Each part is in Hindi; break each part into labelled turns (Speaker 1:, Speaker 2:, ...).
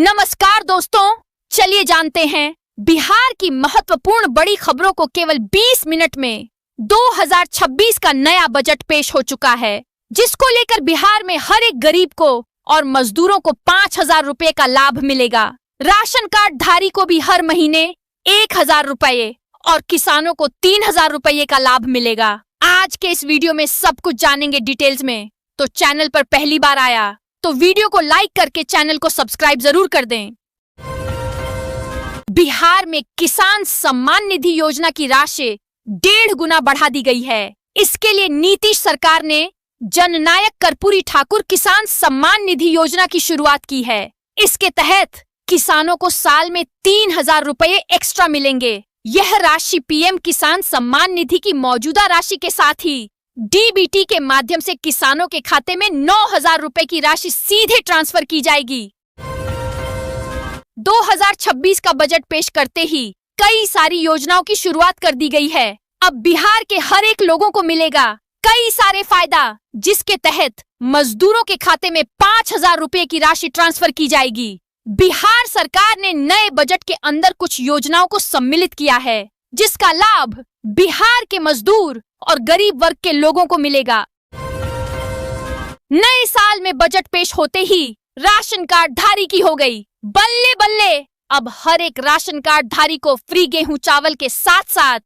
Speaker 1: नमस्कार दोस्तों, चलिए जानते हैं बिहार की महत्वपूर्ण बड़ी खबरों को। केवल 20 मिनट में 2026 का नया बजट पेश हो चुका है, जिसको लेकर बिहार में हर एक गरीब को और मजदूरों को 5,000 रुपए का लाभ मिलेगा। राशन कार्ड धारी को भी हर महीने 1,000 रुपए और किसानों को 3,000 रुपए का लाभ मिलेगा। आज के इस वीडियो में सब कुछ जानेंगे डिटेल्स में। तो चैनल पर पहली बार आया तो वीडियो को लाइक करके चैनल को सब्सक्राइब जरूर कर दें। बिहार में किसान सम्मान निधि योजना की राशि 1.5 गुना बढ़ा दी गई है। इसके लिए नीतीश सरकार ने जननायक कर्पूरी ठाकुर किसान सम्मान निधि योजना की शुरुआत की है। इसके तहत किसानों को साल में 3,000 रुपए एक्स्ट्रा मिलेंगे। यह राशि पीएम किसान सम्मान निधि की मौजूदा राशि के साथ ही डीबीटी के माध्यम से किसानों के खाते में 9,000 रुपए की राशि सीधे ट्रांसफर की जाएगी। 2026 का बजट पेश करते ही कई सारी योजनाओं की शुरुआत कर दी गई है। अब बिहार के हर एक लोगों को मिलेगा कई सारे फायदा, जिसके तहत मजदूरों के खाते में 5,000 रुपए की राशि ट्रांसफर की जाएगी। बिहार सरकार ने नए बजट के अंदर कुछ योजनाओं को सम्मिलित किया है, जिसका लाभ बिहार के मजदूर और गरीब वर्ग के लोगों को मिलेगा। नए साल में बजट पेश होते ही राशन कार्ड धारी की हो गई बल्ले बल्ले। अब हर एक राशन कार्ड धारी को फ्री गेहूं चावल के साथ साथ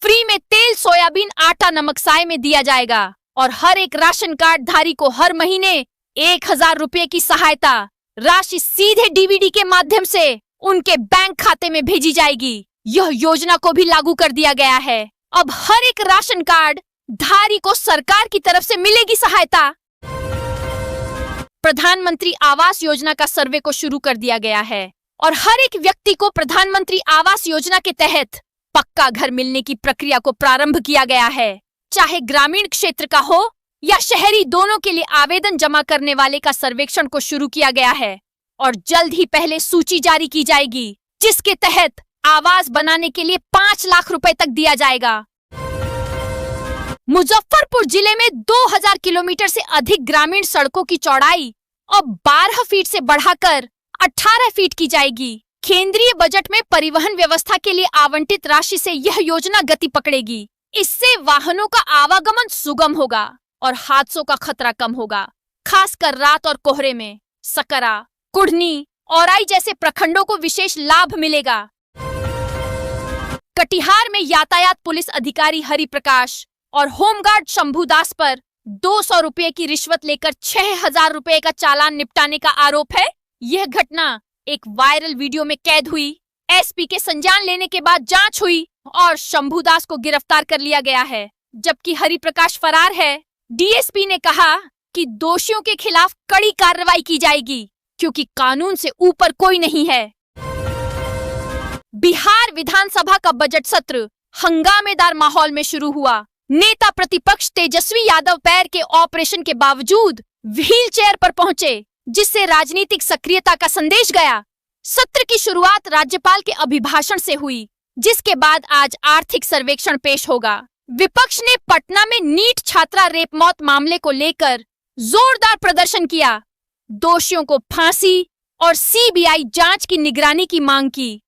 Speaker 1: फ्री में तेल सोयाबीन आटा नमक साय में दिया जाएगा और हर एक राशन कार्ड धारी को हर महीने 1,000 रुपए की सहायता राशि सीधे डीबीटी के माध्यम से उनके बैंक खाते में भेजी जाएगी। यह योजना को भी लागू कर दिया गया है। अब हर एक राशन कार्ड धारी को सरकार की तरफ से मिलेगी सहायता। प्रधानमंत्री आवास योजना का सर्वे को शुरू कर दिया गया है और हर एक व्यक्ति को प्रधानमंत्री आवास योजना के तहत पक्का घर मिलने की प्रक्रिया को प्रारंभ किया गया है। चाहे ग्रामीण क्षेत्र का हो या शहरी, दोनों के लिए आवेदन जमा करने वाले का सर्वेक्षण को शुरू किया गया है और जल्द ही पहले सूची जारी की जाएगी, जिसके तहत आवास बनाने के लिए 5 लाख रुपए तक दिया जाएगा। मुजफ्फरपुर जिले में 2000 किलोमीटर से अधिक ग्रामीण सड़कों की चौड़ाई अब 12 फीट से बढ़ाकर 18 फीट की जाएगी। केंद्रीय बजट में परिवहन व्यवस्था के लिए आवंटित राशि से यह योजना गति पकड़ेगी। इससे वाहनों का आवागमन सुगम होगा और हादसों का खतरा कम होगा। खासकर रात और कोहरे में सकरा, कुढ़नी, औराई जैसे प्रखंडों को विशेष लाभ मिलेगा। कटिहार में यातायात पुलिस अधिकारी हरिप्रकाश और होमगार्ड शंभुदास पर 200 रुपए की रिश्वत लेकर 6,000 रुपए का चालान निपटाने का आरोप है। यह घटना एक वायरल वीडियो में कैद हुई। एसपी के संज्ञान लेने के बाद जांच हुई और शंभुदास को गिरफ्तार कर लिया गया है, जबकि हरिप्रकाश फरार है। डीएसपी ने कहा कि दोषियों के खिलाफ कड़ी कार्रवाई की जाएगी, क्योंकि कानून से ऊपर कोई नहीं है। बिहार विधानसभा का बजट सत्र हंगामेदार माहौल में शुरू हुआ। नेता प्रतिपक्ष तेजस्वी यादव पैर के ऑपरेशन के बावजूद व्हील चेयर पर पहुंचे, जिससे राजनीतिक सक्रियता का संदेश गया। सत्र की शुरुआत राज्यपाल के अभिभाषण से हुई, जिसके बाद आज आर्थिक सर्वेक्षण पेश होगा। विपक्ष ने पटना में नीट छात्रा रेप मौत मामले को लेकर जोरदार प्रदर्शन किया, दोषियों को फांसी और सीबीआई जांच की निगरानी की मांग की।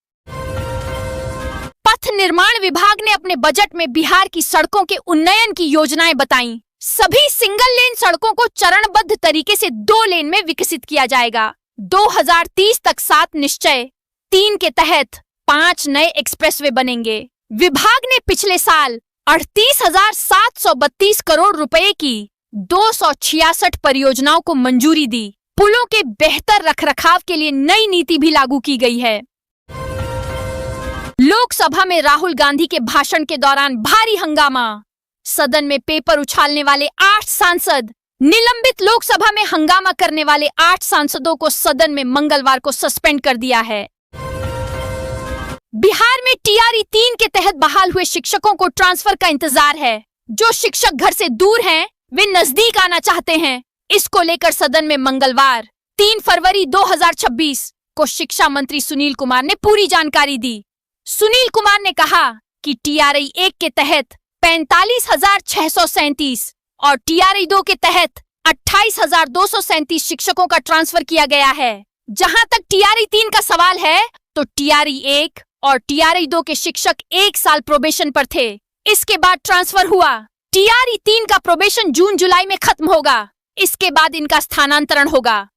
Speaker 1: पथ निर्माण विभाग ने अपने बजट में बिहार की सड़कों के उन्नयन की योजनाएं बताईं। सभी सिंगल लेन सड़कों को चरणबद्ध तरीके से 2 लेन में विकसित किया जाएगा। 2030 तक 7 निश्चय 3 के तहत 5 नए एक्सप्रेसवे बनेंगे। विभाग ने पिछले साल 38,732 करोड़ रुपए की 266 परियोजनाओं को मंजूरी दी। पुलों के बेहतर रखरखाव के लिए नई नीति भी लागू की गई है। लोकसभा में राहुल गांधी के भाषण के दौरान भारी हंगामा। सदन में पेपर उछालने वाले 8 सांसद निलंबित। लोकसभा में हंगामा करने वाले 8 सांसदों को सदन में मंगलवार को सस्पेंड कर दिया है। बिहार में टीआरई 3 के तहत बहाल हुए शिक्षकों को ट्रांसफर का इंतजार है। जो शिक्षक घर से दूर हैं, वे नजदीक आना चाहते हैं। इसको लेकर सदन में मंगलवार 3 फरवरी 2026 को शिक्षा मंत्री सुनील कुमार ने पूरी जानकारी दी। सुनील कुमार ने कहा कि टीआरई 1 के तहत 45,637 और टीआरई 2 के तहत 28,237 शिक्षकों का ट्रांसफर किया गया है। जहां तक टीआरई 3 का सवाल है तो टीआरई 1 और टीआरई 2 के शिक्षक 1 साल प्रोबेशन पर थे। इसके बाद ट्रांसफर हुआ। टीआरई 3 का प्रोबेशन जून जुलाई में खत्म होगा। इसके बाद इनका स्थानांतरण होगा।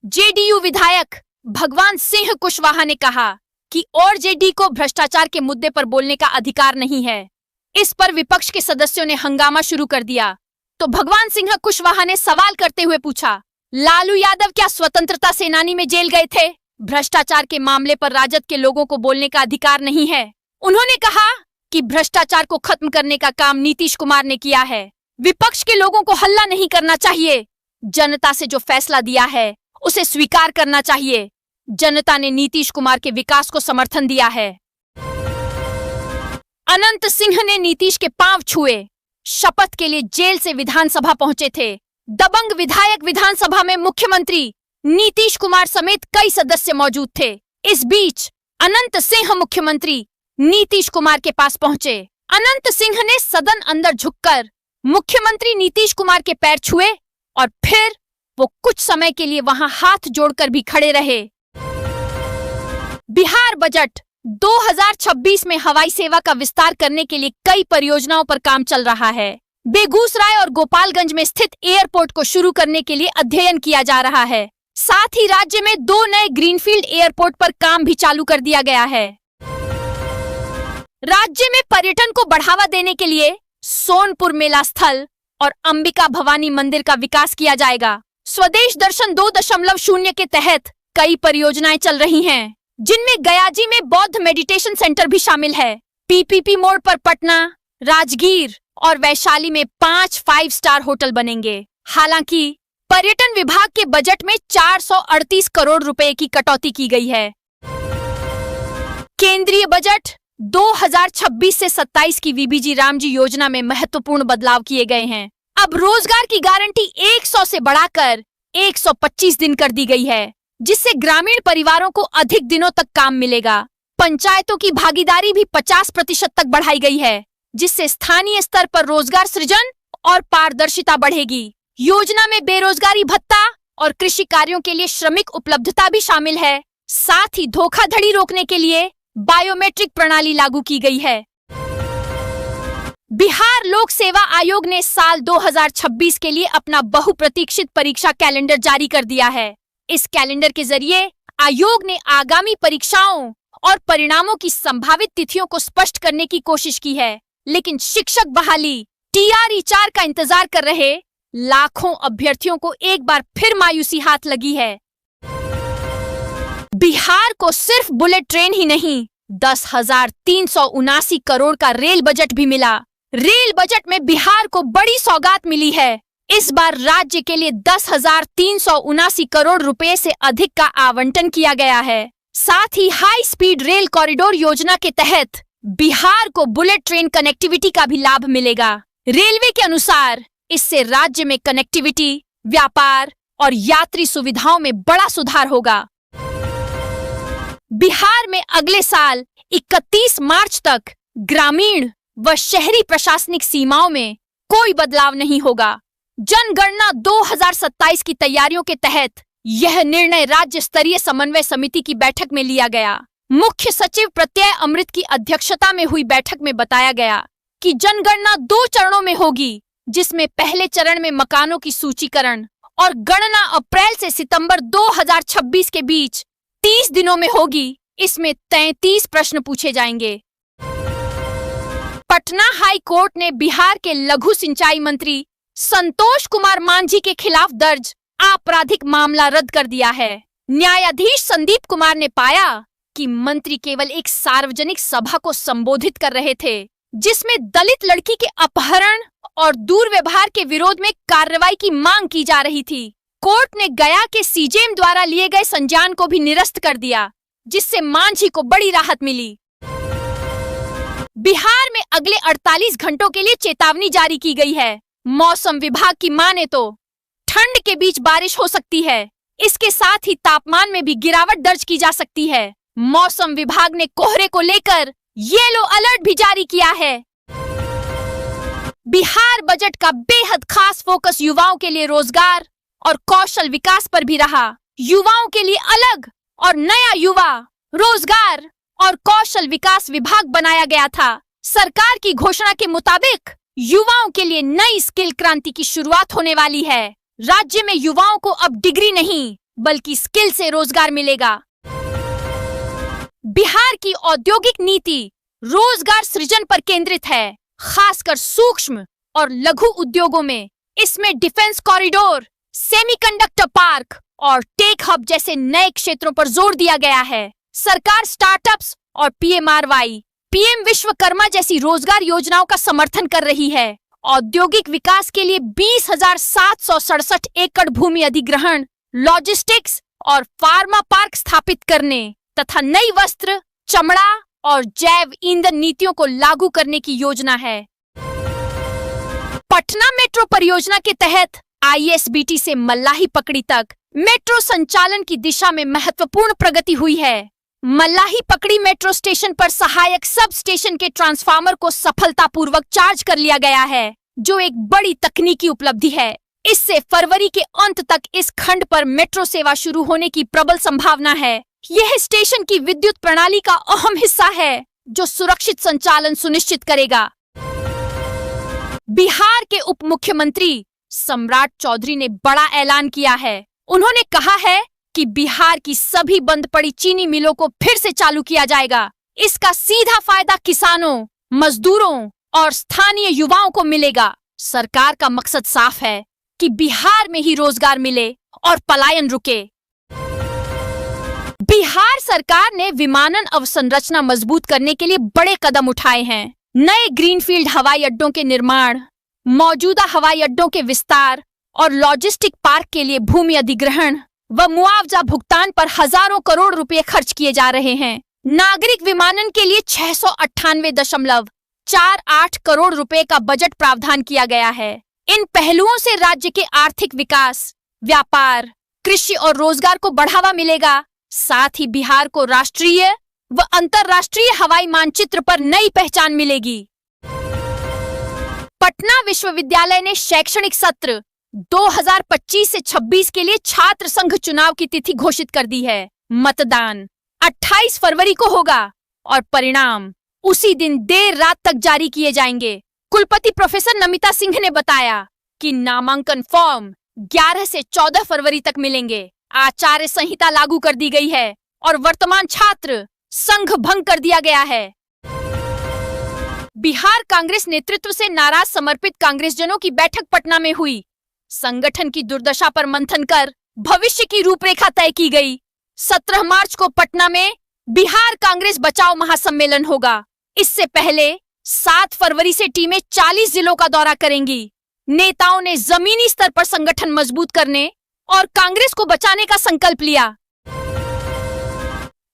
Speaker 1: जेडीयू विधायक भगवान सिंह कुशवाहा ने कहा कि आरजेडी को भ्रष्टाचार के मुद्दे पर बोलने का अधिकार नहीं है। इस पर विपक्ष के सदस्यों ने हंगामा शुरू कर दिया तो भगवान सिंह कुशवाहा ने सवाल करते हुए पूछा, लालू यादव क्या स्वतंत्रता सेनानी में जेल गए थे? भ्रष्टाचार के मामले पर राजद के लोगों को बोलने का अधिकार नहीं है। उन्होंने कहा कि भ्रष्टाचार को खत्म करने का काम नीतीश कुमार ने किया है। विपक्ष के लोगों को हल्ला नहीं करना चाहिए। जनता से जो फैसला दिया है उसे स्वीकार करना चाहिए। जनता ने नीतीश कुमार के विकास को समर्थन दिया है। अनंत सिंह ने नीतीश के पांव छुए। शपथ के लिए जेल से विधानसभा पहुंचे थे। दबंग विधायक विधानसभा में मुख्यमंत्री नीतीश कुमार समेत कई सदस्य मौजूद थे। इस बीच अनंत सिंह मुख्यमंत्री नीतीश कुमार के पास पहुंचे। अनंत सिंह ने सदन अंदर झुककर मुख्यमंत्री नीतीश कुमार के पैर छुए और फिर वो कुछ समय के लिए वहां हाथ जोड़कर भी खड़े रहे। बिहार बजट 2026 में हवाई सेवा का विस्तार करने के लिए कई परियोजनाओं पर काम चल रहा है। बेगूसराय और गोपालगंज में स्थित एयरपोर्ट को शुरू करने के लिए अध्ययन किया जा रहा है। साथ ही राज्य में 2 नए ग्रीनफील्ड एयरपोर्ट पर काम भी चालू कर दिया गया है। राज्य में पर्यटन को बढ़ावा देने के लिए सोनपुर मेला स्थल और अंबिका भवानी मंदिर का विकास किया जाएगा। स्वदेश दर्शन 2.0 के तहत कई परियोजनाएं चल रही हैं, जिनमें गयाजी में बौद्ध मेडिटेशन सेंटर भी शामिल है। पीपीपी मोड़ पर पटना, राजगीर और वैशाली में 5 5 स्टार होटल बनेंगे। हालांकि पर्यटन विभाग के बजट में 438 करोड़ रुपए की कटौती की गई है। केंद्रीय बजट 2026 से 27 की वीबीजी रामजी योजना में महत्वपूर्ण बदलाव किए गए हैं। अब रोजगार की गारंटी 100 से बढ़ाकर 125 दिन कर दी गई है, जिससे ग्रामीण परिवारों को अधिक दिनों तक काम मिलेगा। पंचायतों की भागीदारी भी 50% तक बढ़ाई गई है, जिससे स्थानीय स्तर पर रोजगार सृजन और पारदर्शिता बढ़ेगी। योजना में बेरोजगारी भत्ता और कृषि कार्यों के लिए श्रमिक उपलब्धता भी शामिल है। साथ ही धोखाधड़ी रोकने के लिए बायोमेट्रिक प्रणाली लागू की गई है। बिहार लोक सेवा आयोग ने साल 2026 के लिए अपना बहुप्रतीक्षित परीक्षा कैलेंडर जारी कर दिया है। इस कैलेंडर के जरिए आयोग ने आगामी परीक्षाओं और परिणामों की संभावित तिथियों को स्पष्ट करने की कोशिश की है, लेकिन शिक्षक बहाली टीआरई 4 का इंतजार कर रहे लाखों अभ्यर्थियों को एक बार फिर मायूसी हाथ लगी है। बिहार को सिर्फ बुलेट ट्रेन ही नहीं, 10,379 करोड़ का रेल बजट भी मिला। रेल बजट में बिहार को बड़ी सौगात मिली है। इस बार राज्य के लिए 10,379 करोड़ रुपए से अधिक का आवंटन किया गया है। साथ ही हाई स्पीड रेल कॉरिडोर योजना के तहत बिहार को बुलेट ट्रेन कनेक्टिविटी का भी लाभ मिलेगा। रेलवे के अनुसार इससे राज्य में कनेक्टिविटी, व्यापार और यात्री सुविधाओं में बड़ा सुधार होगा। बिहार में अगले साल 31 मार्च तक ग्रामीण व शहरी प्रशासनिक सीमाओं में कोई बदलाव नहीं होगा। जनगणना 2027 की तैयारियों के तहत यह निर्णय राज्य स्तरीय समन्वय समिति की बैठक में लिया गया। मुख्य सचिव प्रत्यय अमृत की अध्यक्षता में हुई बैठक में बताया गया कि जनगणना 2 चरणों में होगी, जिसमें पहले चरण में मकानों की सूचीकरण और गणना अप्रैल से सितंबर 2026 के बीच 30 दिनों में होगी। इसमें 33 प्रश्न पूछे जाएंगे। पटना हाई कोर्ट ने बिहार के लघु सिंचाई मंत्री संतोष कुमार मांझी के खिलाफ दर्ज आपराधिक मामला रद्द कर दिया है। न्यायाधीश संदीप कुमार ने पाया कि मंत्री केवल एक सार्वजनिक सभा को संबोधित कर रहे थे, जिसमें दलित लड़की के अपहरण और दुर्व्यवहार के विरोध में कार्रवाई की मांग की जा रही थी। कोर्ट ने गया के सीजेएम द्वारा लिए गए संज्ञान को भी निरस्त कर दिया, जिससे मांझी को बड़ी राहत मिली। बिहार में अगले 48 घंटों के लिए चेतावनी जारी की गई है। मौसम विभाग की माने तो ठंड के बीच बारिश हो सकती है। इसके साथ ही तापमान में भी गिरावट दर्ज की जा सकती है। मौसम विभाग ने कोहरे को लेकर येलो अलर्ट भी जारी किया है। बिहार बजट का बेहद खास फोकस युवाओं के लिए रोजगार और कौशल विकास पर भी रहा। युवाओं के लिए अलग और नया युवा रोजगार और कौशल विकास विभाग बनाया गया था। सरकार की घोषणा के मुताबिक युवाओं के लिए नई स्किल क्रांति की शुरुआत होने वाली है। राज्य में युवाओं को अब डिग्री नहीं बल्कि स्किल से रोजगार मिलेगा। बिहार की औद्योगिक नीति रोजगार सृजन पर केंद्रित है, खासकर सूक्ष्म और लघु उद्योगों में। इसमें डिफेंस कॉरिडोर, सेमीकंडक्टर पार्क और टेक हब जैसे नए क्षेत्रों पर जोर दिया गया है। सरकार स्टार्टअप्स और पीएमआरवाई, पीएम विश्वकर्मा जैसी रोजगार योजनाओं का समर्थन कर रही है। औद्योगिक विकास के लिए 20,767 एकड़ भूमि अधिग्रहण, लॉजिस्टिक्स और फार्मा पार्क स्थापित करने तथा नई वस्त्र, चमड़ा और जैव ईंधन नीतियों को लागू करने की योजना है। पटना मेट्रो परियोजना के तहत आईएसबीटी से मल्लाही पकड़ी तक मेट्रो संचालन की दिशा में महत्वपूर्ण प्रगति हुई है। मल्लाही पकड़ी मेट्रो स्टेशन पर सहायक सब स्टेशन के ट्रांसफार्मर को सफलतापूर्वक चार्ज कर लिया गया है, जो एक बड़ी तकनीकी उपलब्धि है। इससे फरवरी के अंत तक इस खंड पर मेट्रो सेवा शुरू होने की प्रबल संभावना है। यह स्टेशन की विद्युत प्रणाली का अहम हिस्सा है, जो सुरक्षित संचालन सुनिश्चित करेगा। बिहार के उप मुख्यमंत्री सम्राट चौधरी ने बड़ा ऐलान किया है। उन्होंने कहा है कि बिहार की सभी बंद पड़ी चीनी मिलों को फिर से चालू किया जाएगा। इसका सीधा फायदा किसानों, मजदूरों और स्थानीय युवाओं को मिलेगा। सरकार का मकसद साफ है कि बिहार में ही रोजगार मिले और पलायन रुके। बिहार सरकार ने विमानन अवसंरचना मजबूत करने के लिए बड़े कदम उठाए हैं। नए ग्रीनफील्ड हवाई अड्डों के निर्माण, मौजूदा हवाई अड्डों के विस्तार और लॉजिस्टिक पार्क के लिए भूमि अधिग्रहण व मुआवजा भुगतान पर हजारों करोड़ रुपए खर्च किए जा रहे हैं। नागरिक विमानन के लिए 698.48 करोड़ रुपए का बजट प्रावधान किया गया है। इन पहलुओं से राज्य के आर्थिक विकास, व्यापार, कृषि और रोजगार को बढ़ावा मिलेगा। साथ ही बिहार को राष्ट्रीय व अंतर्राष्ट्रीय हवाई मानचित्र पर नई पहचान मिलेगी। पटना विश्वविद्यालय ने शैक्षणिक सत्र 2025 से 26 के लिए छात्र संघ चुनाव की तिथि घोषित कर दी है। मतदान 28 फरवरी को होगा और परिणाम उसी दिन देर रात तक जारी किए जाएंगे। कुलपति प्रोफेसर नमिता सिंह ने बताया कि नामांकन फॉर्म 11 से 14 फरवरी तक मिलेंगे। आचार्य संहिता लागू कर दी गई है और वर्तमान छात्र संघ भंग कर दिया गया है। बिहार कांग्रेस नेतृत्व से नाराज समर्पित कांग्रेसजनों की बैठक पटना में हुई। संगठन की दुर्दशा पर मंथन कर भविष्य की रूपरेखा तय की गई। 17 मार्च को पटना में बिहार कांग्रेस बचाओ महासम्मेलन होगा। इससे पहले 7 फरवरी से टीमें 40 जिलों का दौरा करेंगी। नेताओं ने जमीनी स्तर पर संगठन मजबूत करने और कांग्रेस को बचाने का संकल्प लिया।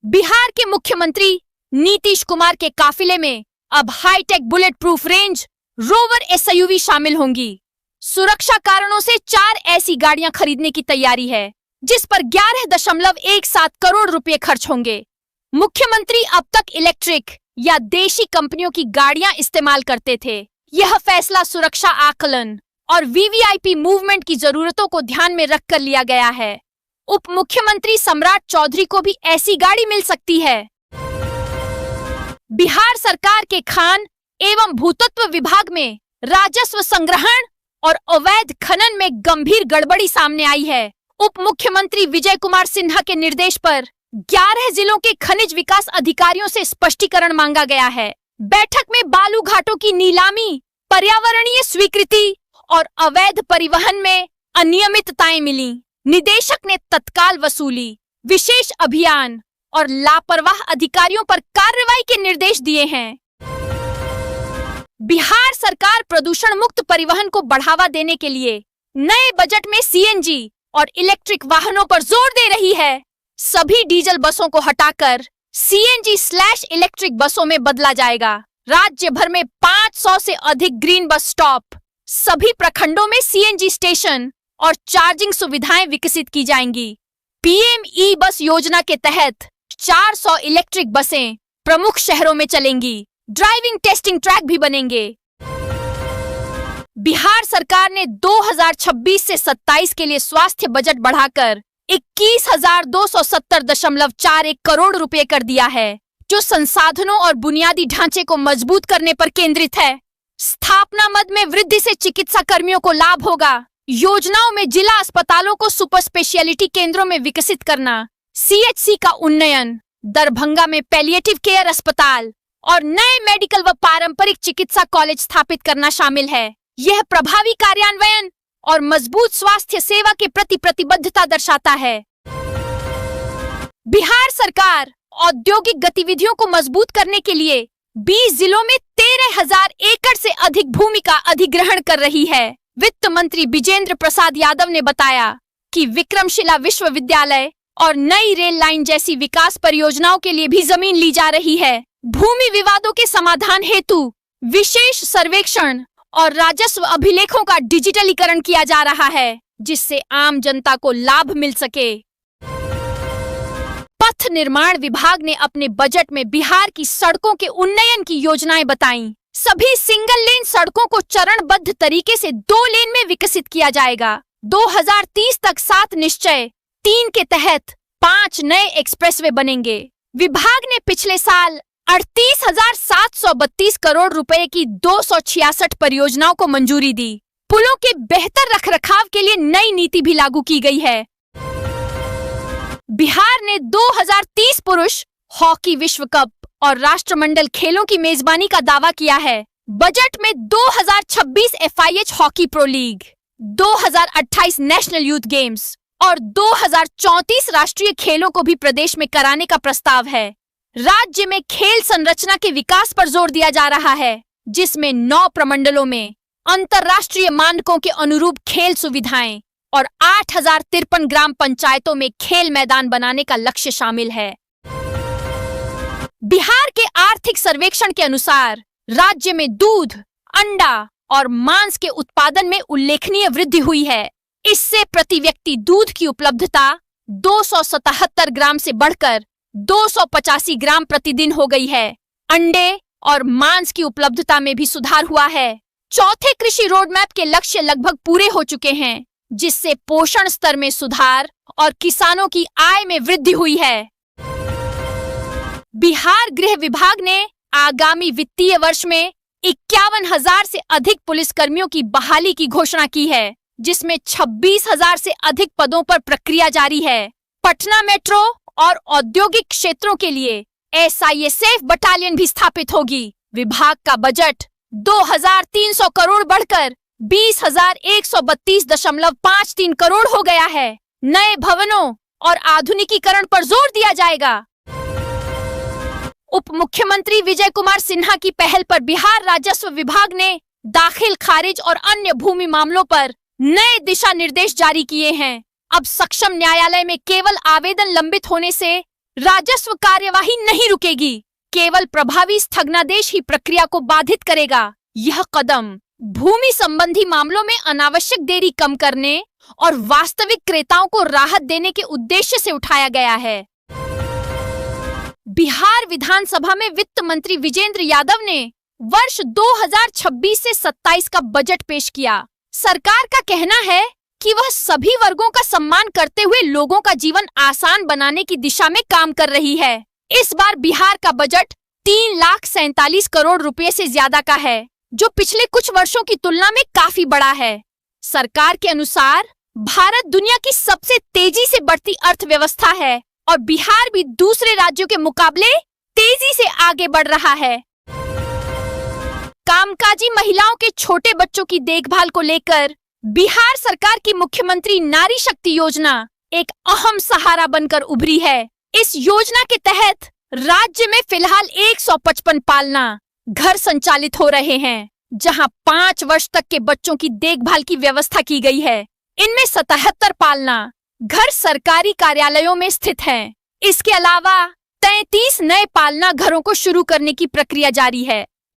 Speaker 1: बिहार के मुख्यमंत्री नीतीश कुमार के काफिले में अब high tech bullet proof Range Rover SUV शामिल होंगी। सुरक्षा कारणों से 4 ऐसी गाड़ियां खरीदने की तैयारी है, जिस पर 11.17 करोड़ रुपए खर्च होंगे। मुख्यमंत्री अब तक इलेक्ट्रिक या देशी कंपनियों की गाड़ियां इस्तेमाल करते थे। यह फैसला सुरक्षा आकलन और वीवीआईपी मूवमेंट की जरूरतों को ध्यान में रखकर लिया गया है। उप मुख्यमंत्री सम्राट चौधरी को भी ऐसी गाड़ी मिल सकती है। बिहार सरकार के खान एवं भूतत्व विभाग में राजस्व संग्रहण और अवैध खनन में गंभीर गड़बड़ी सामने आई है। उप मुख्यमंत्री विजय कुमार सिन्हा के निर्देश पर 11 जिलों के खनिज विकास अधिकारियों से स्पष्टीकरण मांगा गया है। बैठक में बालू घाटों की नीलामी, पर्यावरणीय स्वीकृति और अवैध परिवहन में अनियमितताएं मिली। निदेशक ने तत्काल वसूली, विशेष अभियान और लापरवाह अधिकारियों पर कार्रवाई के निर्देश दिए हैं। बिहार सरकार प्रदूषण मुक्त परिवहन को बढ़ावा देने के लिए नए बजट में सीएनजी और इलेक्ट्रिक वाहनों पर जोर दे रही है। सभी डीजल बसों को हटाकर सीएनजी/इलेक्ट्रिक बसों में बदला जाएगा। राज्य भर में 500 से अधिक ग्रीन बस स्टॉप, सभी प्रखंडों में सीएनजी स्टेशन और चार्जिंग सुविधाएं विकसित की जाएंगी। पीएम ई बस योजना के तहत 400 इलेक्ट्रिक बसें प्रमुख शहरों में चलेंगी। ड्राइविंग टेस्टिंग ट्रैक भी बनेंगे। बिहार सरकार ने 2026 से 27 के लिए स्वास्थ्य बजट बढ़ाकर 21,270.41 करोड़ रुपए कर दिया है, जो संसाधनों और बुनियादी ढांचे को मजबूत करने पर केंद्रित है। स्थापना मद में वृद्धि से चिकित्सा कर्मियों को लाभ होगा। योजनाओं में जिला अस्पतालों को सुपर स्पेशलिटी केंद्रों में विकसित करना, CHC का उन्नयन, दरभंगा में पैलिएटिव केयर अस्पताल और नए मेडिकल व पारंपरिक चिकित्सा कॉलेज स्थापित करना शामिल है। यह प्रभावी कार्यान्वयन और मजबूत स्वास्थ्य सेवा के प्रति प्रतिबद्धता दर्शाता है। बिहार सरकार औद्योगिक गतिविधियों को मजबूत करने के लिए 20 जिलों में 13,000 एकड़ से अधिक भूमि का अधिग्रहण कर रही है। वित्त मंत्री विजेंद्र प्रसाद यादव ने बताया कि विक्रमशिला विश्वविद्यालय और नई रेल लाइन जैसी विकास परियोजनाओं के लिए भी जमीन ली जा रही है। भूमि विवादों के समाधान हेतु विशेष सर्वेक्षण और राजस्व अभिलेखों का डिजिटलीकरण किया जा रहा है, जिससे आम जनता को लाभ मिल सके। पथ निर्माण विभाग ने अपने बजट में बिहार की सड़कों के उन्नयन की योजनाएं बताईं। सभी सिंगल लेन सड़कों को चरणबद्ध तरीके से 2 लेन में विकसित किया जाएगा। 2030 तक 7 निश्चय 3 के तहत 5 नए एक्सप्रेसवे बनेंगे। विभाग ने पिछले साल 38,732 करोड़ रुपए की 266 परियोजनाओं को मंजूरी दी। पुलों के बेहतर रखरखाव के लिए नई नीति भी लागू की गई है। बिहार ने 2030 पुरुष हॉकी विश्व कप और राष्ट्रमंडल खेलों की मेजबानी का दावा किया है। बजट में 2026 FIH hockey pro league, 2028 national youth games और 2034 राष्ट्रीय खेलों को भी प्रदेश में कराने का प्रस्ताव है। राज्य में खेल संरचना के विकास पर जोर दिया जा रहा है, जिसमें 9 प्रमंडलों में अंतर्राष्ट्रीय मानकों के अनुरूप खेल सुविधाएं और 8,053 ग्राम पंचायतों में खेल मैदान बनाने का लक्ष्य शामिल है। बिहार के आर्थिक सर्वेक्षण के अनुसार राज्य में दूध, अंडा और मांस के उत्पादन में उल्लेखनीय वृद्धि हुई है। इससे प्रति व्यक्ति दूध की उपलब्धता 277 ग्राम से बढ़कर 285 ग्राम प्रतिदिन हो गई है। अंडे और मांस की उपलब्धता में भी सुधार हुआ है। चौथे कृषि रोडमैप के लक्ष्य लगभग पूरे हो चुके हैं, जिससे पोषण स्तर में सुधार और किसानों की आय में वृद्धि हुई है। बिहार गृह विभाग ने आगामी वित्तीय वर्ष में 51,000 से अधिक पुलिसकर्मियों की बहाली की घोषणा की है, जिसमें 26,000 से अधिक पदों पर प्रक्रिया जारी है। पटना मेट्रो और औद्योगिक क्षेत्रों के लिए SISF बटालियन भी स्थापित होगी। विभाग का बजट 2,300 करोड़ बढ़कर 20,132.53 करोड़ हो गया है। नए भवनों और आधुनिकीकरण पर जोर दिया जाएगा। उप मुख्यमंत्री विजय कुमार सिन्हा की पहल पर बिहार राजस्व विभाग ने दाखिल, खारिज और अन्य भूमि मामलों पर नए दिशा निर्देश जारी किए हैं। अब सक्षम न्यायालय में केवल आवेदन लंबित होने से राजस्व कार्यवाही नहीं रुकेगी, केवल प्रभावी स्थगनादेश ही प्रक्रिया को बाधित करेगा। यह कदम भूमि संबंधी मामलों में अनावश्यक देरी कम करने और वास्तविक क्रेताओं को राहत देने के उद्देश्य से उठाया गया है। बिहार विधानसभा में वित्त मंत्री विजेंद्र यादव ने वर्ष 2026 से 27 का बजट पेश किया। सरकार का कहना है कि वह सभी वर्गों का सम्मान करते हुए लोगों का जीवन आसान बनाने की दिशा में काम कर रही है। इस बार बिहार का बजट 3,47,00,000 करोड़ रुपए से ज्यादा का है, जो पिछले कुछ वर्षों की तुलना में काफी बड़ा है। सरकार के अनुसार भारत दुनिया की सबसे तेजी से बढ़ती अर्थव्यवस्था है और बिहार भी दूसरे राज्यों के मुकाबले तेजी से आगे बढ़ रहा है। कामकाजी महिलाओं के छोटे बच्चों की देखभाल को लेकर बिहार सरकार की मुख्यमंत्री नारी शक्ति योजना एक अहम सहारा बनकर उभरी है। इस योजना के तहत राज्य में फिलहाल 155 पालना घर संचालित हो रहे हैं, जहां 5 वर्ष तक के बच्चों की देखभाल की व्यवस्था की गई है। इनमें 77 पालना घर सरकारी कार्यालयों में स्थित हैं। इसके अलावा 33 नए पालना घरों को शुरू करने की प्रक्रिया जारी है।